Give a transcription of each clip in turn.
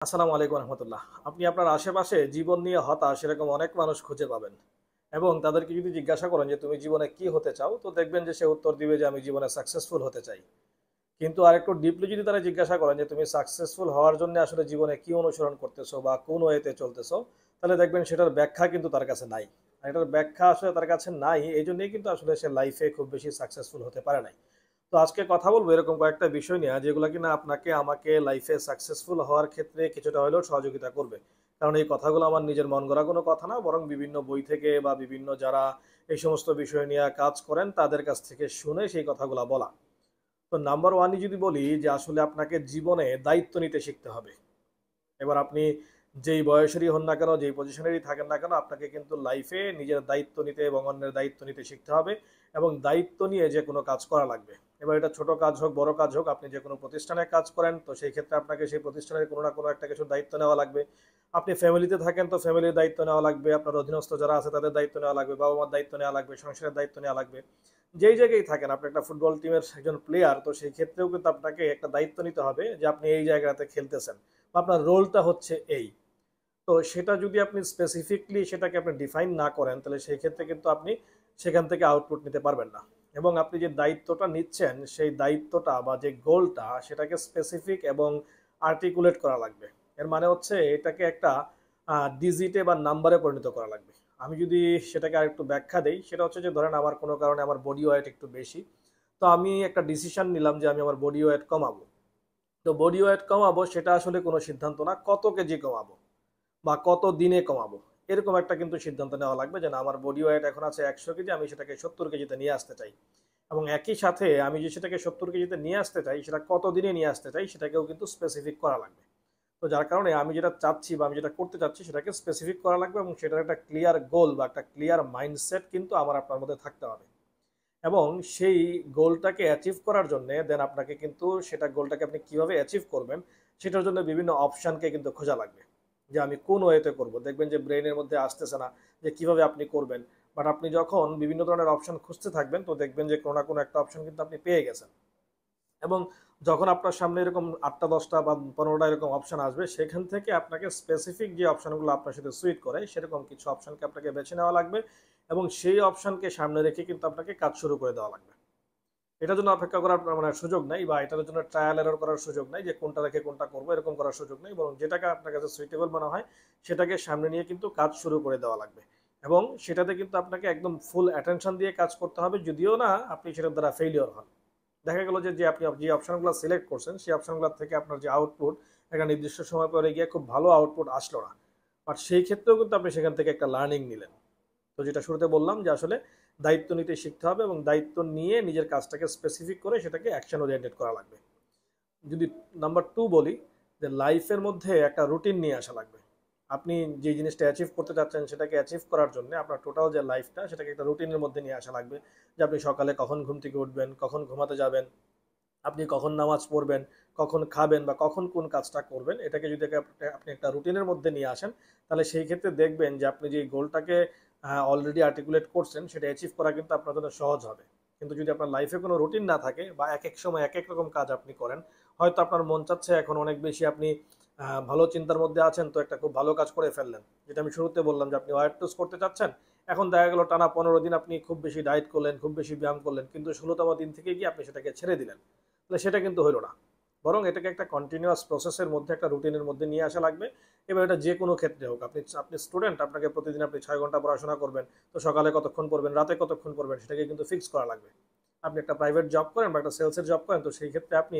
আসসালামু আলাইকুম রহমতুল্লাহ। আপনি আপনার আশেপাশে জীবন নিয়ে হতাশ এরকম অনেক মানুষ খুঁজে পাবেন এবং তাদেরকে যদি জিজ্ঞাসা করেন যে তুমি জীবনে কি হতে চাও, তো দেখবেন যে সে উত্তর দিবে যে আমি জীবনে সাকসেসফুল হতে চাই। কিন্তু আরেকটু ডিপলি যদি তারা জিজ্ঞাসা করেন যে তুমি সাকসেসফুল হওয়ার জন্য আসলে জীবনে কি অনুসরণ করতেছো বা কোন ওয়েতে চলতেছো, তাহলে দেখবেন সেটার ব্যাখ্যা কিন্তু তার কাছে নাই। আর এটার ব্যাখ্যা আসলে তার কাছে নাই, এই জন্যই কিন্তু আসলে সে লাইফে খুব বেশি সাকসেসফুল হতে পারে নাই। তো আজকে কথা বলবো এরকম কয়েকটা বিষয় নিয়ে যেগুলো কিনা আপনাকে আমাকে লাইফে সাকসেসফুল হওয়ার ক্ষেত্রে কিছুটা হলেও সহযোগিতা করবে। কারণ এই কথাগুলো আমার নিজের মন গড়া কোনো কথা না, বরং বিভিন্ন বই থেকে বা বিভিন্ন যারা এই সমস্ত বিষয় নিয়ে কাজ করেন তাদের কাছ থেকে শুনে সেই কথাগুলো বলা। তো নাম্বার ওয়ানই যদি বলি যে আসলে আপনাকে জীবনে দায়িত্ব নিতে শিখতে হবে। এবার আপনি যেই বয়সেরই হন না কেন, যেই পজিশনেরই থাকেন না কেন, আপনাকে কিন্তু লাইফে নিজের দায়িত্ব নিতে এবং অন্যের দায়িত্ব নিতে শিখতে হবে এবং দায়িত্ব নিয়ে যে কোনো কাজ করা লাগবে। এবার এটা ছোট কাজ হোক বড় কাজ হোক, আপনি যে কোনো প্রতিষ্ঠানে কাজ করেন তো সেই ক্ষেত্রে আপনাকে সেই প্রতিষ্ঠানের কোনো না কোনো একটা কিছু দায়িত্ব নেওয়া লাগবে। আপনি ফ্যামিলিতে থাকেন তো ফ্যামিলির দায়িত্ব নেওয়া লাগবে, আপনার অধীনস্থ যারা আছে তাদের দায়িত্ব নেওয়া লাগবে, বাবা মার দায়িত্ব নেওয়া লাগবে, সংসারের দায়িত্ব নেওয়া লাগবে। যেই জায়গায় থাকেন, আপনি একটা ফুটবল টিমের একজন প্লেয়ার, তো সেই ক্ষেত্রেও কিন্তু আপনাকে একটা দায়িত্ব নিতে হবে যে আপনি এই জায়গাতে খেলতেছেন, আপনার রোলটা হচ্ছে এই। তো সেটা যদি আপনি স্পেসিফিকলি সেটাকে আপনি ডিফাইন না করেন, তাহলে সেই ক্ষেত্রে কিন্তু আপনি সেখান থেকে আউটপুট নিতে পারবেন না। এবং আপনি যে দায়িত্বটা নিচ্ছেন সেই দায়িত্বটা বা যে গোলটা সেটাকে স্পেসিফিক এবং আর্টিকুলেট করা লাগবে। এর মানে হচ্ছে এটাকে একটা ডিজিটে বা নাম্বারে পরিণত করা লাগবে। আমি যদি সেটাকে আরেকটু ব্যাখ্যা দেই, সেটা হচ্ছে যে ধরেন আমার কোনো কারণে আমার বডি ওয়েট একটু বেশি, তো আমি একটা ডিসিশন নিলাম যে আমি আমার বডি ওয়েট কমাবো। তো বডি ওয়েট কমাবো সেটা আসলে কোনো সিদ্ধান্ত না, কত কেজি কমাবো বা কত দিনে কমাবো, এরকম একটা কিন্তু সিদ্ধান্ত নেওয়া লাগবে যে না, আমার বডি ওয়েট এখন আছে 100 কেজি, আমি সেটাকে 70 কেজিতে নিয়ে আসতে চাই। এবং একই সাথে আমি যে সেটাকে 70 কেজিতে নিয়ে আসতে চাই সেটা কত দিনে নিয়ে আসতে চাই সেটাকেও কিন্তু স্পেসিফিক করা লাগবে। তো যার কারণে আমি যেটা চাচ্ছি বা আমি যেটা করতে চাচ্ছি সেটাকে স্পেসিফিক করা লাগবে এবং সেটার একটা ক্লিয়ার গোল বা একটা ক্লিয়ার মাইন্ডসেট কিন্তু আমার আপনার মধ্যে থাকতে হবে। এবং সেই গোলটাকে অ্যাচিভ করার জন্য দেন আপনাকে কিন্তু সেটা গোলটাকে আপনি কিভাবে অ্যাচিভ করবেন সেটার জন্য বিভিন্ন অপশানকে কিন্তু খোঁজা লাগবে যে আমি কোন ওয়েতে করব। দেখবেন যে ব্রেনের মধ্যে আসতেছে না যে কিভাবে আপনি করবেন, বাট আপনি যখন বিভিন্ন ধরনের অপশন খুঁজতে থাকবেন তো দেখবেন যে কোনো না কোনো একটা অপশন কিন্তু আপনি পেয়ে গেছেন। এবং যখন আপনার সামনে এরকম 8টা 10টা বা 15টা এরকম অপশন আসবে, সেখান থেকে আপনাকে স্পেসিফিক যে অপশনগুলো আপনার সাথে সুইট করে সেরকম কিছু অপশনকে আপনাকে বেছে নেওয়া লাগবে এবং সেই অপশনকে সামনে রেখে কিন্তু আপনাকে কাজ শুরু করে দেওয়া লাগবে। এটার জন্য অপেক্ষা করার মানে সুযোগ নাই, বা এটার জন্য ট্রায়াল এরর করার সুযোগ নাই যে কোনটা রেখে কোনটা করবো, এরকম করার সুযোগ নেই, বরং যেটাকে আপনার কাছে সুইটেবল মনে হয় সেটাকে সামনে নিয়ে কিন্তু কাজ শুরু করে দেওয়া লাগবে। এবং সেটাতে কিন্তু আপনাকে একদম ফুল অ্যাটেনশন দিয়ে কাজ করতে হবে, যদিও না আপনি সেটার দ্বারা ফেলিওর হন। দেখা গেল যে যে আপনি যে অপশনগুলো সিলেক্ট করছেন সেই অপশনগুলো থেকে আপনার যে আউটপুট একটা নির্দিষ্ট সময় পরে গিয়ে খুব ভালো আউটপুট আসলো না, বাট সেই ক্ষেত্রেও কিন্তু আপনি সেখান থেকে একটা লার্নিং নিলেন। তো যেটা শুরুতে বললাম যে আসলে দায়িত্ব নিতে শিখতে হবে এবং দায়িত্ব নিয়ে নিজের কাজটাকে স্পেসিফিক করে সেটাকে অ্যাকশন ওরিয়েন্টেড করা লাগবে। যদি নাম্বার টু বলি, যে লাইফের মধ্যে একটা রুটিন নিয়ে আসা লাগবে। আপনি যে জিনিসটা অ্যাচিভ করতে চাচ্ছেন সেটাকে অ্যাচিভ করার জন্য আপনার টোটাল যে লাইফটা সেটাকে একটা রুটিনের মধ্যে নিয়ে আসা লাগবে। যে আপনি সকালে কখন ঘুম থেকে উঠবেন, কখন ঘুমাতে যাবেন, আপনি কখন নামাজ পড়বেন, কখন খাবেন বা কখন কোন কাজটা করবেন, এটাকে যদি আপনি একটা রুটিনের মধ্যে নিয়ে আসেন, তাহলে সেই ক্ষেত্রে দেখবেন যে আপনি যে গোলটাকে অলরেডি আর্টিকুলেট করছেন সেটা অ্যাচিভ করা কিন্তু আপনার জন্য সহজ হবে। কিন্তু যদি আপনার লাইফে কোনো রুটিন না থাকে বা এক এক সময় এক এক রকম কাজ আপনি করেন, হয়তো আপনার মন চাচ্ছে এখন অনেক বেশি আপনি ভালো চিন্তার মধ্যে আছেন, তো একটা খুব ভালো কাজ করে ফেললেন, যেটা আমি শুরুতে বললাম যে আপনি ওয়েট লুজ করতে চাচ্ছেন। এখন দেখা গেল টানা 15 দিন আপনি খুব বেশি ডায়েট করলেন, খুব বেশি ব্যায়াম করলেন, কিন্তু 16তম দিন থেকে গিয়ে আপনি সেটাকে ছেড়ে দিলেন, তাহলে সেটা কিন্তু হলো না। বরং এটাকে একটা কন্টিনিউয়াস প্রসেসের মধ্যে একটা রুটিনের মধ্যে নিয়ে আসা লাগবে। এবার এটা যে কোনো ক্ষেত্রে হোক, আপনি আপনি স্টুডেন্ট, আপনাকে প্রতিদিন আপনি 6 ঘন্টা পড়াশোনা করবেন, তো সকালে কতক্ষণ পড়বেন, রাতে কতক্ষণ পড়বেন, সেটাকে কিন্তু ফিক্স করা লাগবে। আপনি একটা প্রাইভেট জব করেন বা একটা সেলসের জব করেন, তো সেই ক্ষেত্রে আপনি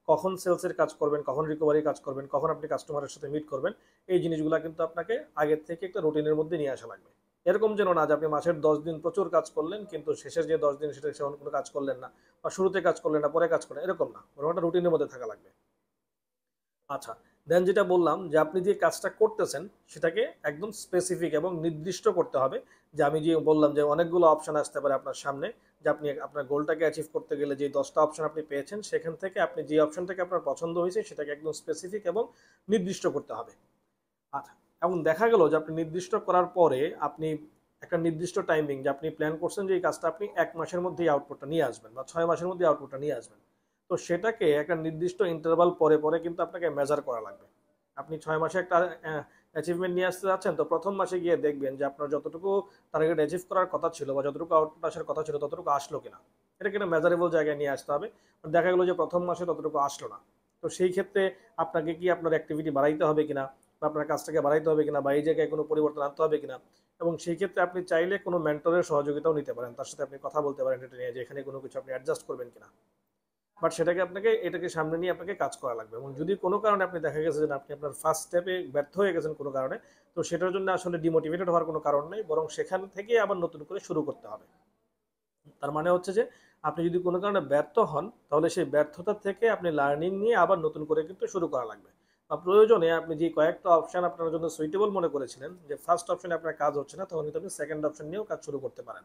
কখন সেলসের কাজ করবেন, কখন রিকভারি কাজ করবেন, কখন আপনি কাস্টমারের সাথে মিট করবেন, এই জিনিসগুলো কিন্তু আপনাকে আগের থেকে একটা রুটিনের মধ্যে নিয়ে আসা লাগবে। এরকম যেন না যে আপনি মাসের 10 দিন প্রচুর কাজ করলেন কিন্তু শেষের যে 10 দিন সেটা সেমন কোনো কাজ করলেন না, বা শুরুতে কাজ করলেন না পরে কাজ করলেন, এরকম না, বরং একটা রুটিনের মধ্যে থাকা লাগবে। আচ্ছা, দেন যেটা বললাম যে আপনি যে কাজটা করতেছেন সেটাকে একদম স্পেসিফিক এবং নির্দিষ্ট করতে হবে। যে আমি যে বললাম যে অনেকগুলো অপশন আসতে পারে আপনার সামনে, যে আপনি আপনার গোলটাকে অ্যাচিভ করতে গেলে যে 10টা অপশন আপনি পেয়েছেন সেখান থেকে আপনি যে অপশনটাকে আপনার পছন্দ হয়েছে সেটাকে একদম স্পেসিফিক এবং নির্দিষ্ট করতে হবে। আচ্ছা, এবং দেখা গেল যে আপনি নির্দিষ্ট করার পরে আপনি একটা নির্দিষ্ট টাইমিং যে আপনি প্ল্যান করছেন যে এই কাজটা আপনি 1 মাসের মধ্যেই আউটপুটটা নিয়ে আসবেন বা 6 মাসের মধ্যে আউটপুটটা নিয়ে আসবেন, তো সেটাকে একটা নির্দিষ্ট ইন্টারভাল পরে পরে কিন্তু আপনাকে মেজার করা লাগবে। আপনি 6 মাসে একটা অ্যাচিভমেন্ট নিয়ে আসতে যাচ্ছেন, তো প্রথম মাসে গিয়ে দেখবেন যে আপনার যতটুকু টার্গেট অ্যাচিভ করার কথা ছিল বা যতটুকু আউটপুট আসার কথা ছিল ততটুকু আসলো কিনা, এটাকে একটা মেজারেবল জায়গায় নিয়ে আসতে হবে। দেখা গেলো যে প্রথম মাসে ততটুকু আসলো না, তো সেই ক্ষেত্রে আপনাকে কি আপনার অ্যাক্টিভিটি বাড়াইতে হবে কিনা বা আপনার কাজটাকে বাড়াইতে হবে কিনা বা এই জায়গায় কোনো পরিবর্তন আনতে হবে কিনা। এবং সেই ক্ষেত্রে আপনি চাইলে কোনো মেন্টরের সহযোগিতাও নিতে পারেন, তার সাথে আপনি কথা বলতে পারেন এটা নিয়ে যে এখানে কোনো কিছু আপনি অ্যাডজাস্ট করবেন কিনা। বাট সেটাকে আপনাকে এটাকে সামনে নিয়ে আপনাকে কাজ করা লাগবে। এবং যদি কোনো কারণে আপনি দেখা গেছে যে আপনি আপনার ফার্স্ট স্টেপে ব্যর্থ হয়ে গেছেন কোনো কারণে, তো সেটার জন্য আসলে ডিমোটিভেটেড হওয়ার কোনো কারণ নেই, বরং সেখান থেকে আবার নতুন করে শুরু করতে হবে। তার মানে হচ্ছে যে আপনি যদি কোনো কারণে ব্যর্থ হন তাহলে সেই ব্যর্থতা থেকে আপনি লার্নিং নিয়ে আবার নতুন করে কিন্তু শুরু করা লাগবে। বা প্রয়োজনে আপনি যে কয়েকটা অপশন আপনার জন্য সুইটেবল মনে করেছিলেন যে ফার্স্ট অপশনে আপনার কাজ হচ্ছে না, তখন কিন্তু আপনি সেকেন্ড অপশন নিয়েও কাজ শুরু করতে পারেন।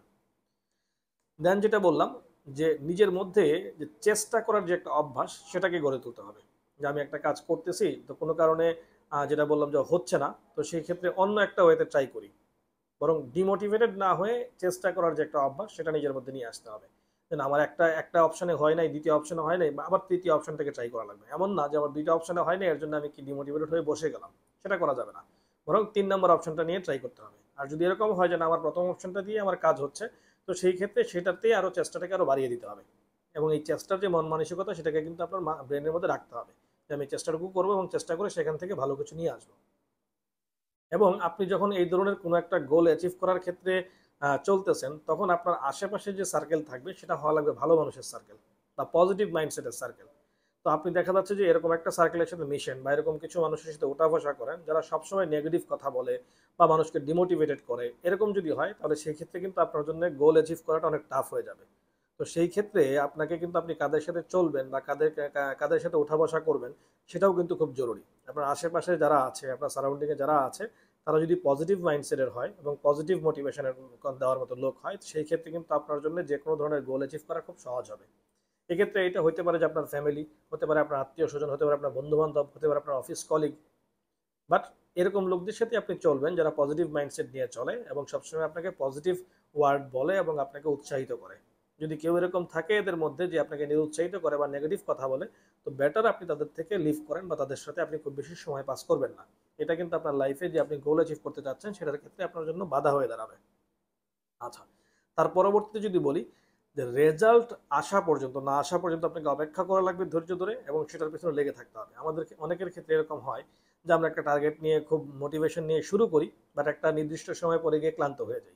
দেন যেটা বললাম যে নিজের মধ্যে যে চেষ্টা করার যে একটা অভ্যাস সেটাকে গড়ে তুলতে হবে। যে আমি একটা কাজ করতেছি তো কোনো কারণে যেটা বললাম যে হচ্ছে না, তো সেই ক্ষেত্রে অন্য একটা ওয়েতে ট্রাই করি, বরং ডিমোটিভেটেড না হয়ে চেষ্টা করার যে একটা অভ্যাস সেটা নিজের মধ্যে নিয়ে আসতে হবে। যে না, আমার একটা একটা অপশনে হয় নাই, দ্বিতীয় অপশনে হয় নাই, আবার তৃতীয় অপশনটাকে ট্রাই করা লাগবে। এমন না যে আমার দুইটা অপশনে হয় নাই এর জন্য আমি কি ডিমোটিভেটেড হয়ে বসে গেলাম, সেটা করা যাবে না। বরং 3 নম্বর অপশনটা নিয়ে ট্রাই করতে হবে। আর যদি এরকম হয় যে না আমার প্রথম অপশনটা দিয়ে আমার কাজ হচ্ছে, তো সেই ক্ষেত্রে সেটাতেই আরো চেষ্টাটাকে আরো বাড়িয়ে দিতে হবে। এবং এই চেষ্টার যে মন মানসিকতা সেটাকে কিন্তু আপনার ব্রেনের মধ্যে রাখতে হবে যে আমি চেষ্টাটুকু করবো এবং চেষ্টা করে সেখান থেকে ভালো কিছু নিয়ে আসবো। এবং আপনি যখন এই ধরনের কোনো একটা গোল অ্যাচিভ করার ক্ষেত্রে চলতেছেন, তখন আপনার আশেপাশে যে সার্কেল থাকবে সেটা হওয়া লাগবে ভালো মানুষের সার্কেল বা পজিটিভ মাইন্ডসেটের সার্কেল। তো আপনি দেখা যাচ্ছে যে এরকম একটা সার্কেলের সাথে মিশেন বা এরকম কিছু মানুষের সাথে ওঠা বসা করেন যারা সবসময় নেগেটিভ কথা বলে বা মানুষকে ডিমোটিভেটেড করে, এরকম যদি হয় তাহলে সেই ক্ষেত্রে কিন্তু আপনার জন্য গোল অ্যাচিভ করাটা অনেক টাফ হয়ে যাবে। তো সেই ক্ষেত্রে আপনাকে কিন্তু আপনি কাদের সাথে চলবেন বা কাদের সাথে ওঠা বসা করবেন সেটাও কিন্তু খুব জরুরি। আপনার আশেপাশে যারা আছে, আপনার সারাউন্ডিংয়ে যারা আছে, তারা যদি পজিটিভ মাইন্ডসেটের হয় এবং পজিটিভ মোটিভেশনের দেওয়ার মতো লোক হয়, সেই ক্ষেত্রে কিন্তু আপনার জন্য যে কোনো ধরনের গোল অ্যাচিভ করা খুব সহজ হবে। এক্ষেত্রে এটা হতে পারে যে আপনার ফ্যামিলি, হতে পারে আপনার আত্মীয় স্বজন, হতে পারে আপনার বন্ধু বান্ধব, হতে পারে আপনার অফিস কলিগ। বাট এরকম লোকদের সাথে আপনি চলবেন যারা পজিটিভ মাইন্ডসেট নিয়ে চলে এবং সবসময় আপনাকে পজিটিভ ওয়ার্ড বলে এবং আপনাকে উৎসাহিত করে। যদি কেউ এরকম থাকে এদের মধ্যে যে আপনাকে নিরুৎসাহিত করে বা নেগেটিভ কথা বলে, তো বেটার আপনি তাদের থেকে লিভ করেন বা তাদের সাথে আপনি খুব বেশি সময় পাস করবেন না। এটা কিন্তু আপনার লাইফে যে আপনি গোল অ্যাচিভ করতে চাচ্ছেন সেটার ক্ষেত্রে আপনার জন্য বাধা হয়ে দাঁড়াবে। আচ্ছা, তার পরবর্তীতে যদি বলি যে রেজাল্ট আসা পর্যন্ত না আসা পর্যন্ত আপনাকে অপেক্ষা করা লাগবে ধৈর্য ধরে এবং সেটার পিছনে লেগে থাকতে হবে। আমাদের অনেকের ক্ষেত্রে এরকম হয় যে আমরা একটা টার্গেট নিয়ে খুব মোটিভেশন নিয়ে শুরু করি, বাট একটা নির্দিষ্ট সময় পরে গিয়ে ক্লান্ত হয়ে যাই।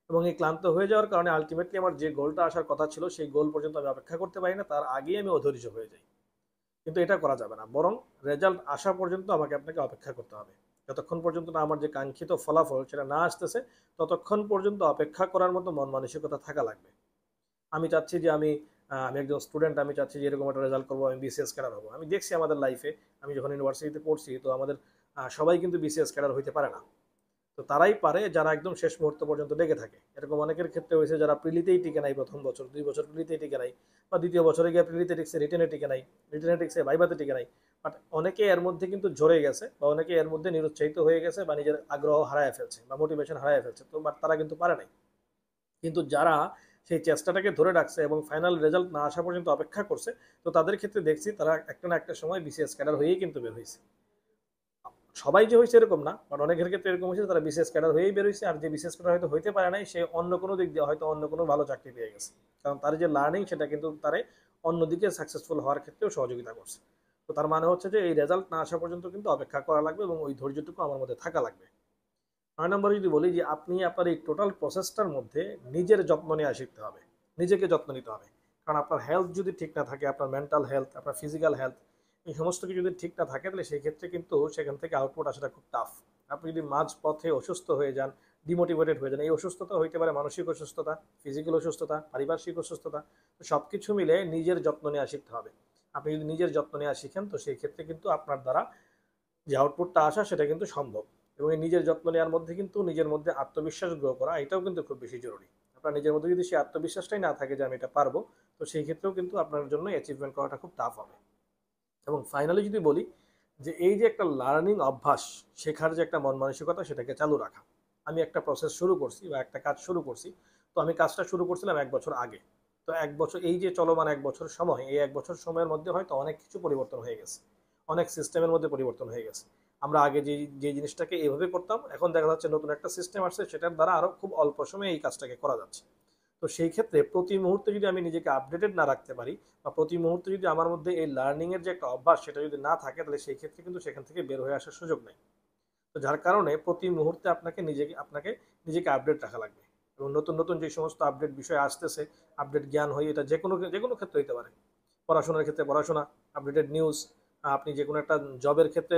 এবং এই ক্লান্ত হয়ে যাওয়ার কারণে আলটিমেটলি আমার যে গোলটা আসার কথা ছিল সেই গোল পর্যন্ত আমি অপেক্ষা করতে পারি না, তার আগেই আমি অধৈর্য হয়ে যাই। কিন্তু এটা করা যাবে না, বরং রেজাল্ট আসা পর্যন্ত আপনাকে অপেক্ষা করতে হবে। যতক্ষণ পর্যন্ত না আমার যে কাঙ্ক্ষিত ফলাফল সেটা না আসতেছে, ততক্ষণ পর্যন্ত অপেক্ষা করার মতো মন মানসিকতা থাকা লাগবে। আমি চাচ্ছি যে আমি একজন স্টুডেন্ট, আমি চাচ্ছি যে এরকম একটা রেজাল্ট করবো, আমি বিসিএস ক্যাডার হবো। আমি দেখছি আমাদের লাইফে, আমি যখন ইউনিভার্সিটিতে পড়ছি তো আমাদের সবাই কিন্তু বিসিএস ক্যাডার হইতে পারে না। তো তারাই পারে যারা একদম শেষ মুহূর্ত পর্যন্ত লেগে থাকে। এরকম অনেকের ক্ষেত্রে হয়েছে যারা প্রিলিতেই টিকে নাই, প্রথম বছর 2 বছর প্রিলিতেই টিকে নাই, বা দ্বিতীয় বছরে গিয়ে প্রিলিতে টিকছে, রিটেনে টিকে নাই, রিটেনে টিকছে, ভাইভাতে টিকে নাই। বাট অনেকে এর মধ্যে কিন্তু ঝরে গেছে বা অনেকে এর মধ্যে নিরুৎসাহিত হয়ে গেছে বা নিজের আগ্রহ হারায় ফেলছে বা মোটিভেশন হারায় ফেলছে, তো বাট তারা কিন্তু পারে নাই। কিন্তু যারা সেই চেষ্টাটাকে ধরে রাখছে এবং ফাইনাল রেজাল্ট না আসা পর্যন্ত অপেক্ষা করছে, তো তাদের ক্ষেত্রে দেখছি তারা একটা না একটা সময় বিসিএস ক্যাডার হয়েই কিন্তু বের হয়েছে। সবাই যে হয়েছে এরকম না, বাট অনেকের ক্ষেত্রে এরকম হয়েছে তারা বিসিএস ক্যাডার হয়েই বের হয়েছে, আর যে বিসিএস ক্যাডার হয়তো হইতে পারে নাই সে অন্য কোনো দিক দিয়ে হয়তো অন্য কোনো ভালো চাকরি পেয়ে গেছে। কারণ তার যে লার্নিং সেটা কিন্তু তারে অন্যদিকে সাকসেসফুল হওয়ার ক্ষেত্রেও সহযোগিতা করছে। তো তার মানে হচ্ছে যে এই রেজাল্ট না আসা পর্যন্ত কিন্তু অপেক্ষা করা লাগবে এবং ওই ধৈর্যটুকু আমার মধ্যে থাকা লাগবে। 9 নম্বরে যদি বলি যে আপনি আপনার এই টোটাল প্রসেসটার মধ্যে নিজের যত্ন নেওয়া শিখতে হবে, নিজেকে যত্ন নিতে হবে। কারণ আপনার হেলথ যদি ঠিক না থাকে, আপনার মেন্টাল হেলথ, আপনার ফিজিক্যাল হেলথ, এই সমস্ত কিছু যদি ঠিক না থাকে তাহলে সেই ক্ষেত্রে কিন্তু সেখান থেকে আউটপুট আসাটা খুব টাফ। আপনি যদি মাঝ পথে অসুস্থ হয়ে যান, ডিমোটিভেটেড হয়ে যান, এই অসুস্থতা হইতে পারে মানসিক অসুস্থতা, ফিজিক্যাল অসুস্থতা, পারিপার্শ্বিক অসুস্থতা। তো সব কিছু মিলে নিজের যত্ন নেওয়া শিখতে হবে। আপনি যদি নিজের যত্ন নেওয়া শিখেন তো সেই ক্ষেত্রে কিন্তু আপনার দ্বারা যে আউটপুটটা আসা সেটা কিন্তু সম্ভব। এবং এই নিজের যত্ন নেওয়ার মধ্যে কিন্তু নিজের মধ্যে আত্মবিশ্বাস গ্রো করা এটাও কিন্তু খুব বেশি জরুরি। আপনার নিজের মধ্যে যদি সেই আত্মবিশ্বাসটাই না থাকে যে আমি এটা পারবো, তো সেই ক্ষেত্রেও কিন্তু আপনার জন্য অ্যাচিভমেন্ট করাটা খুব টাফ হবে। এবং ফাইনালি যদি বলি যে এই যে একটা লার্নিং অভ্যাস, শেখার যে একটা মন মানসিকতা সেটাকে চালু রাখা। আমি একটা প্রসেস শুরু করছি বা একটা কাজ শুরু করছি, তো আমি কাজটা শুরু করছিলাম 1 বছর আগে। তো 1 বছর, এই যে চলমান 1 বছর সময়, এই 1 বছর সময়ের মধ্যে হয়তো অনেক কিছু পরিবর্তন হয়ে গেছে, অনেক সিস্টেমের মধ্যে পরিবর্তন হয়ে গেছে। আমরা আগে যে জিনিসটাকে এইভাবে করতাম, এখন দেখা যাচ্ছে নতুন একটা সিস্টেম আসছে, সেটার দ্বারা আরো খুব অল্প সময়ে এই কাজটাকে করা যাচ্ছে। তো সেই ক্ষেত্রে প্রতি মুহূর্তে যদি আমি নিজেকে আপডেটেড না রাখতে পারি, বা প্রতি মুহূর্তে যদি আমার মধ্যে এই লার্নিং এর যে একটা অভ্যাস সেটা যদি না থাকে, তাহলে সেই ক্ষেত্রে কিন্তু সেখান থেকে বের হয়ে আসার সুযোগ নেই। তো যার কারণে প্রতি মুহূর্তে আপনাকে নিজেকে আপডেট রাখা লাগবে। এবং নতুন নতুন যে সমস্ত আপডেট বিষয় আসতেছে, আপডেট জ্ঞান হয়, এটা যে কোনো ক্ষেত্রে হইতে পারে। পড়াশোনার ক্ষেত্রে পড়াশোনা, আপডেটেড নিউজ, আপনি যে কোনো একটা জবের ক্ষেত্রে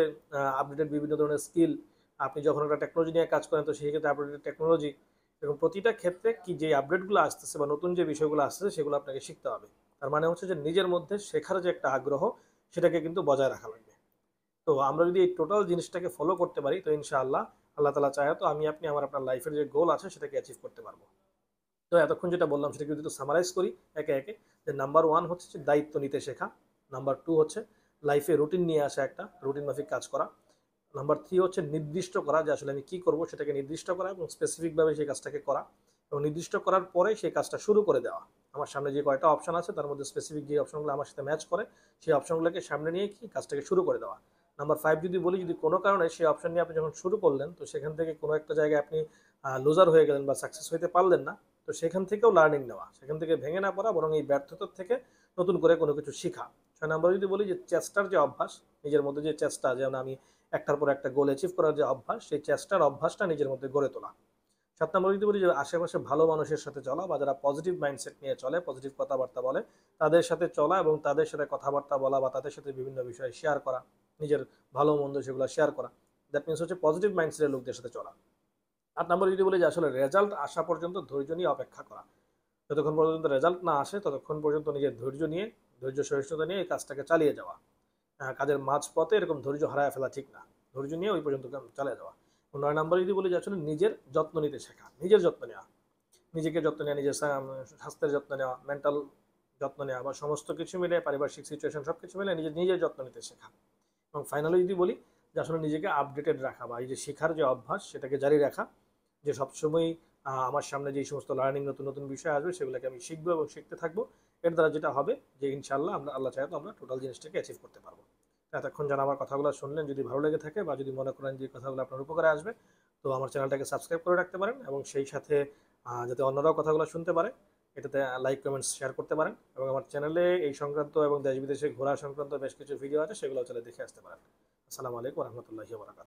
আপডেটেড বিভিন্ন ধরনের স্কিল, আপনি যখন একটা টেকনোলজি নিয়ে কাজ করেন তো সেই ক্ষেত্রে আপডেটেড টেকনোলজি। এবং প্রতিটা ক্ষেত্রে কি যে আপডেটগুলো আসতেছে বা নতুন যে বিষয়গুলো আসতেছে সেগুলো আপনাকে শিখতে হবে। তার মানে হচ্ছে যে নিজের মধ্যে শেখার যে একটা আগ্রহ, সেটাকে কিন্তু বজায় রাখা লাগবে। তো আমরা যদি এই টোটাল জিনিসটাকে ফলো করতে পারি, তো ইনশাআল্লাহ আল্লাহ তালা চায় তো আমি আপনি আপনার লাইফের যে গোল আছে সেটাকে অ্যাচিভ করতে পারবো। তো এতক্ষণ যেটা বললাম সেটাকে যদি সামারাইজ করি একে একে, যে নাম্বার ওয়ান হচ্ছে যে দায়িত্ব নিতে শেখা। নাম্বার টু হচ্ছে লাইফে রুটিন নিয়ে আসা, একটা রুটিন মাফিক কাজ করা। নাম্বার থ্রি হচ্ছে নির্দিষ্ট করা যে আসলে আমি কি করব সেটাকে নির্দিষ্ট করা এবং স্পেসিফিকভাবে সেই কাজটাকে করা। এবং নির্দিষ্ট করার পরে সেই কাজটা শুরু করে দেওয়া। আমার সামনে যে কয়টা অপশন আছে তার মধ্যে স্পেসিফিক যে অপশনগুলো আমার সাথে ম্যাচ করে, সেই অপশনগুলোকে সামনে নিয়ে কি কাজটাকে শুরু করে দেওয়া। নাম্বার ফাইভ যদি বলি, যদি কোনো কারণে সেই অপশন নিয়ে আপনি যখন শুরু করলেন তো সেখান থেকে কোনো একটা জায়গায় আপনি লুজার হয়ে গেলেন বা সাকসেস হইতে পারলেন না, তো সেখান থেকেও লার্নিং নেওয়া, সেখান থেকে ভেঙে না পড়া, বরং এই ব্যর্থতার থেকে নতুন করে কোনো কিছু শেখা। 6 নম্বর যদি বলি যে চেষ্টার যে অভ্যাস, নিজের মধ্যে যে চেষ্টা, যেমন আমি একটার পর একটা গোল অ্যাচিভ করার যে অভ্যাস, সেই চেষ্টার অভ্যাসটা নিজের মধ্যে গড়ে তোলা। 7 নম্বর যদি বলি যে আশেপাশে ভালো মানুষের সাথে চলা, বা যারা পজিটিভ মাইন্ডসেট নিয়ে চলে, পজিটিভ কথাবার্তা বলে, তাদের সাথে চলা এবং তাদের সাথে কথাবার্তা বলা বা তাদের সাথে বিভিন্ন বিষয় শেয়ার করা, নিজের ভালো মন্দ সেগুলো শেয়ার করা। দ্যাট মিনস হচ্ছে পজিটিভ মাইন্ডসেটের লোকদের সাথে চলা। 8 নম্বর যদি বলি যে আসলে রেজাল্ট আসা পর্যন্ত ধৈর্য নিয়ে অপেক্ষা করা। যতক্ষণ পর্যন্ত রেজাল্ট না আসে ততক্ষণ পর্যন্ত নিজের ধৈর্য সহিষ্ণুতা নিয়ে এই কাজটাকে চালিয়ে যাওয়া। কাজের মাঝপথে এরকম ধৈর্য হারায় ফেলা ঠিক না। ধৈর্য নিয়ে ওই পর্যন্ত চালিয়ে যাওয়া। 9 নম্বর যদি বলি যে আসলে নিজের যত্ন নিতে শেখা, নিজের যত্ন নেওয়া, নিজেকে যত্ন নেওয়া, নিজের স্বাস্থ্যের যত্ন নেওয়া, মেন্টাল যত্ন নেওয়া, বা সমস্ত কিছু মিলে পারিপার্শ্বিক সিচুয়েশন সব কিছু মিলে নিজের নিজের যত্ন নিতে শেখা। এবং ফাইনালি যদি বলি যে আসলে নিজেকে আপডেটেড রাখা, বা এই যে শেখার যে অভ্যাস সেটাকে জারি রাখা, যে সবসময় আমার সামনে যে সমস্ত লার্নিং নতুন নতুন বিষয় আসবে সেগুলোকে আমি শিখবো এবং শিখতে থাকবো। এর দ্বারা যেটা হবে যে ইনশাল্লাহ আমরা আল্লাহ চাই তো আমরা টোটাল জিনিসটাকে অ্যাচিভ করতে পারবো। এতক্ষণ যারা আমার কথাগুলো শুনলেন, যদি ভালো লেগে থাকে বা যদি মনে করেন যে কথাগুলো আপনার উপকারে আসবে, তো আমার চ্যানেলটাকে সাবস্ক্রাইব করে রাখতে পারেন, এবং সেই সাথে যাতে অন্যরাও কথাগুলো শুনতে পারে, এটাতে লাইক কমেন্টস শেয়ার করতে পারেন। এবং আমার চ্যানেলে এই সংক্রান্ত এবং দেশ বিদেশে ঘোরা সংক্রান্ত বেশ কিছু ভিডিও আছে, সেগুলো চলে দেখে আসতে পারেন। আসসালামু আলাইকুম রহমতুল্লাহি ওয়া বারাকাতুহু।